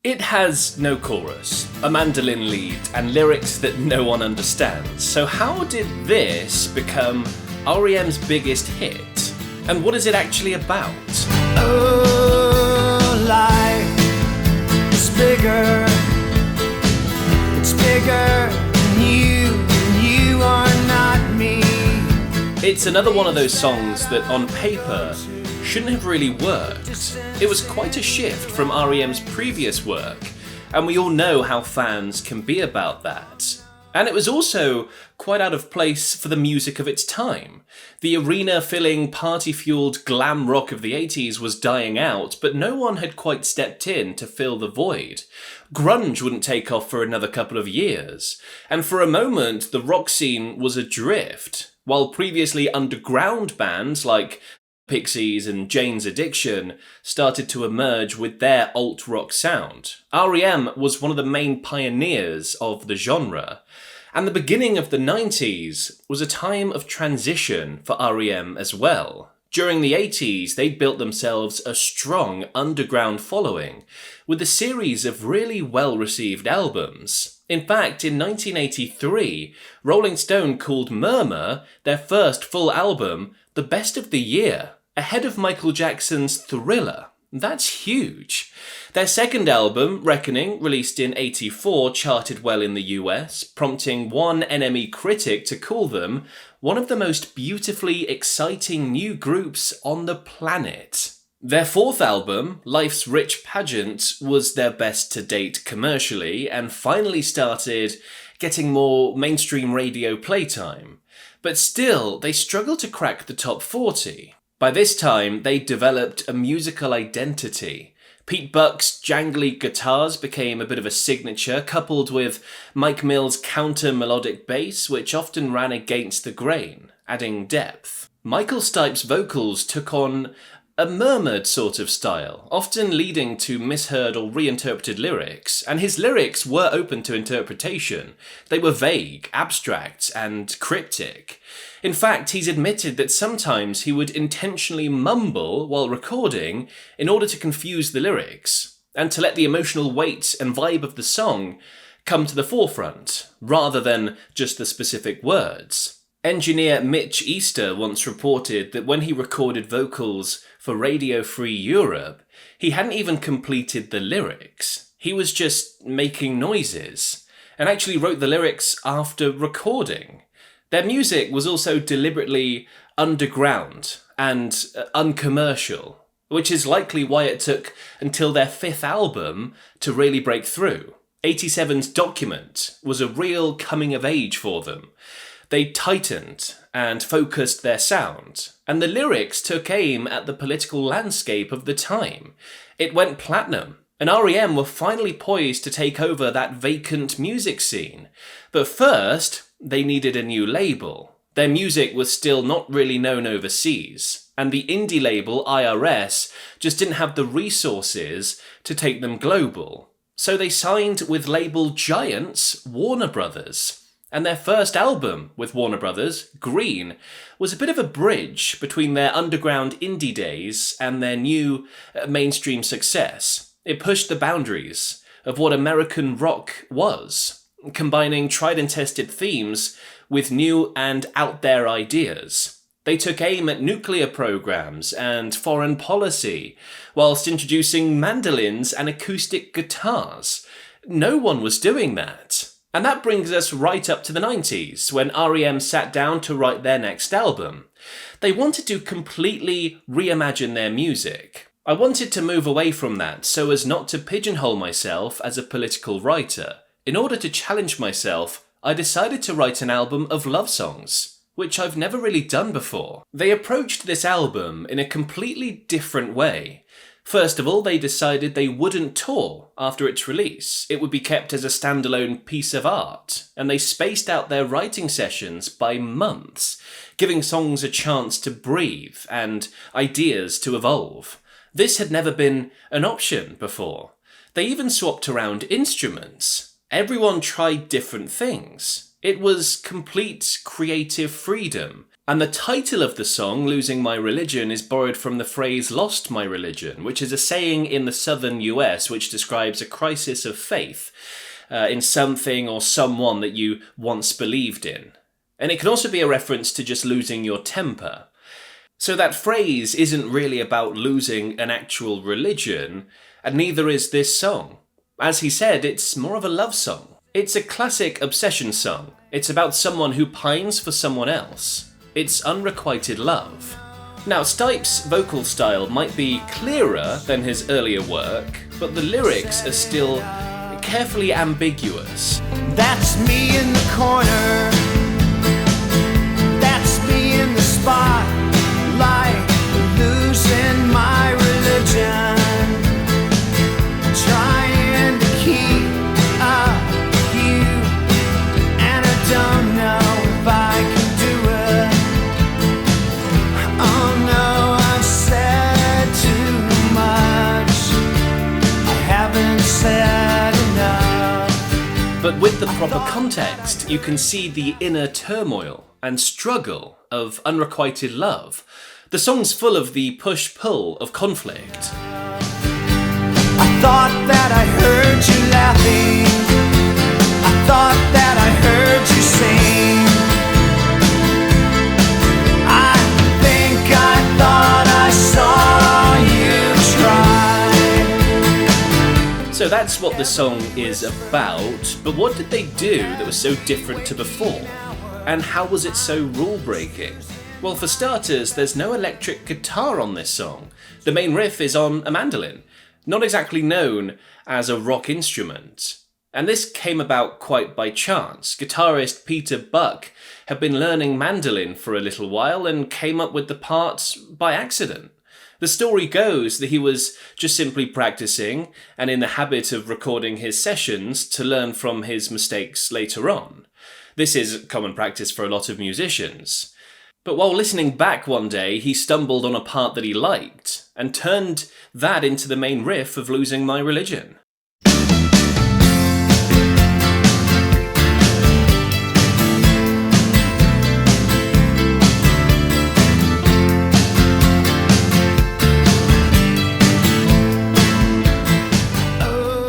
It has no chorus, a mandolin lead, and lyrics that no one understands. So how did this become R.E.M's biggest hit? And what is it actually about? Oh, life is bigger. It's bigger than you are not me. It's another one of those songs that on paper shouldn't have really worked. It was quite a shift from R.E.M's previous work, and we all know how fans can be about that. And it was also quite out of place for the music of its time. The arena-filling, party-fueled glam rock of the 80s was dying out, but no one had quite stepped in to fill the void. Grunge wouldn't take off for another couple of years, and for a moment the rock scene was adrift, while previously underground bands like Pixies and Jane's Addiction started to emerge with their alt-rock sound. R.E.M. was one of the main pioneers of the genre, and the beginning of the 90s was a time of transition for R.E.M. as well. During the 80s, they built themselves a strong underground following, with a series of really well-received albums. In fact, in 1983, Rolling Stone called Murmur their first full album the best of the year, ahead of Michael Jackson's Thriller. That's huge. Their second album, Reckoning, released in '84, charted well in the US, prompting one NME critic to call them one of the most beautifully exciting new groups on the planet. Their fourth album, Life's Rich Pageant, was their best to date commercially and finally started getting more mainstream radio playtime. But still, they struggled to crack the top 40. By this time, they developed a musical identity. Pete Buck's jangly guitars became a bit of a signature, coupled with Mike Mills' counter-melodic bass, which often ran against the grain, adding depth. Michael Stipe's vocals took on a murmured sort of style, often leading to misheard or reinterpreted lyrics, and his lyrics were open to interpretation. They were vague, abstract, and cryptic. In fact, he's admitted that sometimes he would intentionally mumble while recording in order to confuse the lyrics, and to let the emotional weight and vibe of the song come to the forefront, rather than just the specific words. Engineer Mitch Easter once reported that when he recorded vocals for Radio Free Europe, he hadn't even completed the lyrics. He was just making noises, and actually wrote the lyrics after recording. Their music was also deliberately underground and uncommercial, which is likely why it took until their fifth album to really break through. 87's Document was a real coming of age for them. They tightened and focused their sound, and the lyrics took aim at the political landscape of the time. It went platinum, and R.E.M. were finally poised to take over that vacant music scene. But first, they needed a new label. Their music was still not really known overseas, and the indie label IRS just didn't have the resources to take them global. So they signed with label giants Warner Brothers. And their first album with Warner Brothers, Green, was a bit of a bridge between their underground indie days and their new mainstream success. It pushed the boundaries of what American rock was, combining tried and tested themes with new and out there ideas. They took aim at nuclear programs and foreign policy, whilst introducing mandolins and acoustic guitars. No one was doing that. And that brings us right up to the 90s, when R.E.M. sat down to write their next album. They wanted to completely reimagine their music. I wanted to move away from that so as not to pigeonhole myself as a political writer. In order to challenge myself, I decided to write an album of love songs, which I've never really done before. They approached this album in a completely different way. First of all, they decided they wouldn't tour after its release. It would be kept as a standalone piece of art, and they spaced out their writing sessions by months, giving songs a chance to breathe and ideas to evolve. This had never been an option before. They even swapped around instruments. Everyone tried different things. It was complete creative freedom. And the title of the song, Losing My Religion, is borrowed from the phrase lost my religion, which is a saying in the southern US which describes a crisis of faith in something or someone that you once believed in. And it can also be a reference to just losing your temper. So that phrase isn't really about losing an actual religion, and neither is this song. As he said, it's more of a love song. It's a classic obsession song. It's about someone who pines for someone else. It's unrequited love. Now, Stipe's vocal style might be clearer than his earlier work, but the lyrics are still carefully ambiguous. That's me in the corner. That's me in the spotlight, losing my religion, trying to keep up with you, and I don't know if I can do it. Oh no, I've said too much. I haven't said enough. But with the proper context, you can see the inner turmoil and struggle of unrequited love. The song's full of the push-pull of conflict. I thought that I heard you laughing. I thought that I heard you sing. I think I thought I saw you try. So that's what the song is about, but what did they do that was so different to before? And how was it so rule-breaking? Well, for starters, there's no electric guitar on this song. The main riff is on a mandolin, not exactly known as a rock instrument. And this came about quite by chance. Guitarist Peter Buck had been learning mandolin for a little while and came up with the parts by accident. The story goes that he was just simply practicing and in the habit of recording his sessions to learn from his mistakes later on. This is common practice for a lot of musicians. But while listening back one day, he stumbled on a part that he liked and turned that into the main riff of Losing My Religion.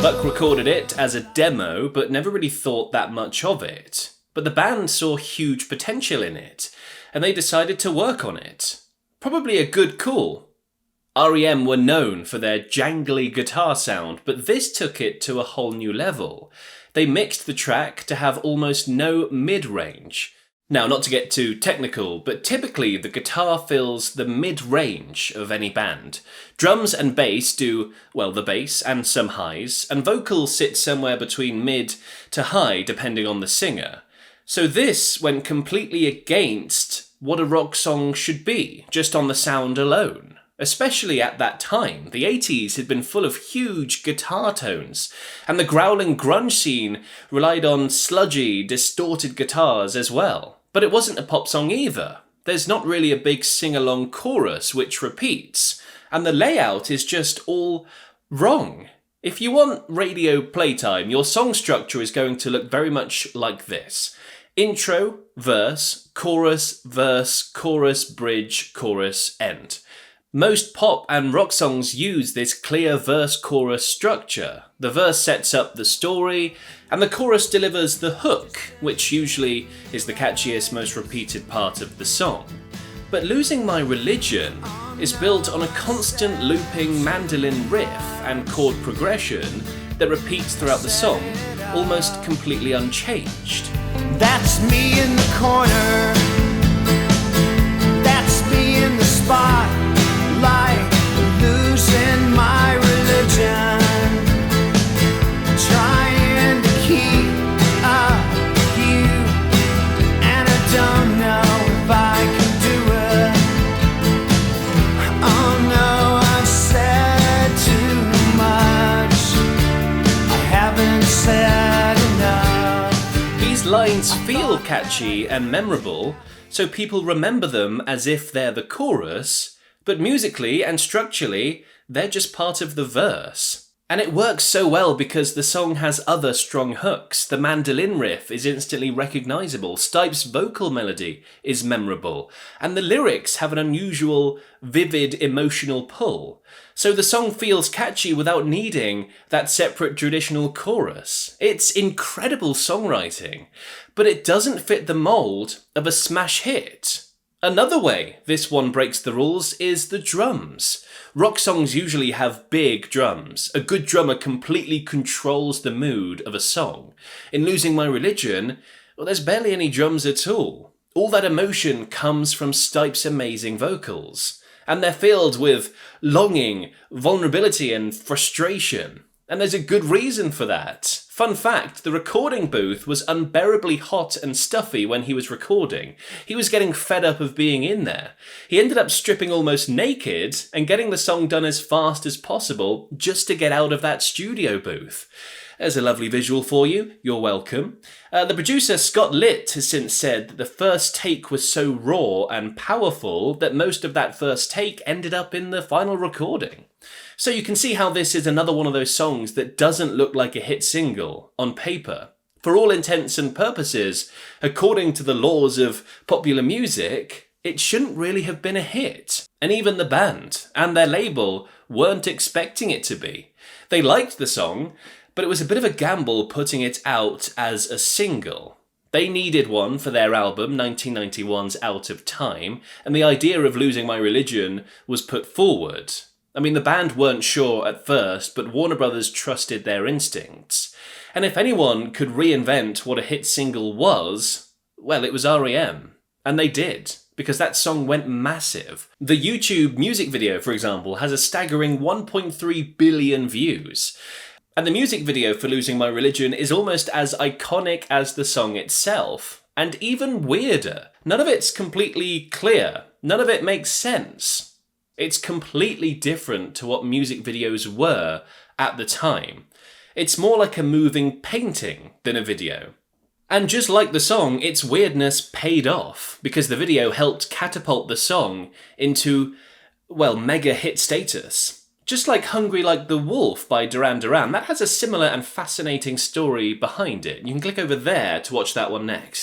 Buck recorded it as a demo, but never really thought that much of it. But the band saw huge potential in it, and they decided to work on it. Probably a good call. R.E.M. were known for their jangly guitar sound, but this took it to a whole new level. They mixed the track to have almost no mid-range. Now, not to get too technical, but typically the guitar fills the mid-range of any band. Drums and bass do, well, the bass and some highs, and vocals sit somewhere between mid to high depending on the singer. So this went completely against what a rock song should be, just on the sound alone. Especially at that time, the 80s had been full of huge guitar tones, and the growling grunge scene relied on sludgy, distorted guitars as well. But it wasn't a pop song either. There's not really a big sing-along chorus which repeats, and the layout is just all wrong. If you want radio playtime, your song structure is going to look very much like this. Intro, verse, chorus, bridge, chorus, end. Most pop and rock songs use this clear verse-chorus structure. The verse sets up the story, and the chorus delivers the hook, which usually is the catchiest, most repeated part of the song. But Losing My Religion is built on a constant looping mandolin riff and chord progression that repeats throughout the song, almost completely unchanged. That's me in the corner. That's me in the spotlight, losing my religion, trying to keep up with you, and I don't know if I can do it. Oh no, I've said too much. I haven't said enough. These lines feel catchy and memorable, so people remember them as if they're the chorus, but musically and structurally, they're just part of the verse. And it works so well because the song has other strong hooks. The mandolin riff is instantly recognisable, Stipe's vocal melody is memorable, and the lyrics have an unusual, vivid, emotional pull. So the song feels catchy without needing that separate traditional chorus. It's incredible songwriting, but it doesn't fit the mould of a smash hit. Another way this one breaks the rules is the drums. Rock songs usually have big drums. A good drummer completely controls the mood of a song. In Losing My Religion, well, there's barely any drums at all. All that emotion comes from Stipe's amazing vocals. And they're filled with longing, vulnerability, and frustration. And there's a good reason for that. Fun fact, the recording booth was unbearably hot and stuffy when he was recording. He was getting fed up of being in there. He ended up stripping almost naked and getting the song done as fast as possible just to get out of that studio booth. There's a lovely visual for you. You're welcome. The producer, Scott Litt, has since said that the first take was so raw and powerful that most of that first take ended up in the final recording. So you can see how this is another one of those songs that doesn't look like a hit single on paper. For all intents and purposes, according to the laws of popular music, it shouldn't really have been a hit. And even the band and their label weren't expecting it to be. They liked the song, but it was a bit of a gamble putting it out as a single. They needed one for their album, 1991's Out of Time, and the idea of Losing My Religion was put forward. I mean, the band weren't sure at first, but Warner Brothers trusted their instincts. And if anyone could reinvent what a hit single was, well, it was R.E.M. And they did, because that song went massive. The YouTube music video, for example, has a staggering 1.3 billion views. And the music video for Losing My Religion is almost as iconic as the song itself, and even weirder. None of it's completely clear. None of it makes sense. It's completely different to what music videos were at the time. It's more like a moving painting than a video. And just like the song, its weirdness paid off, because the video helped catapult the song into, well, mega hit status. Just like Hungry Like the Wolf by Duran Duran, that has a similar and fascinating story behind it. You can click over there to watch that one next.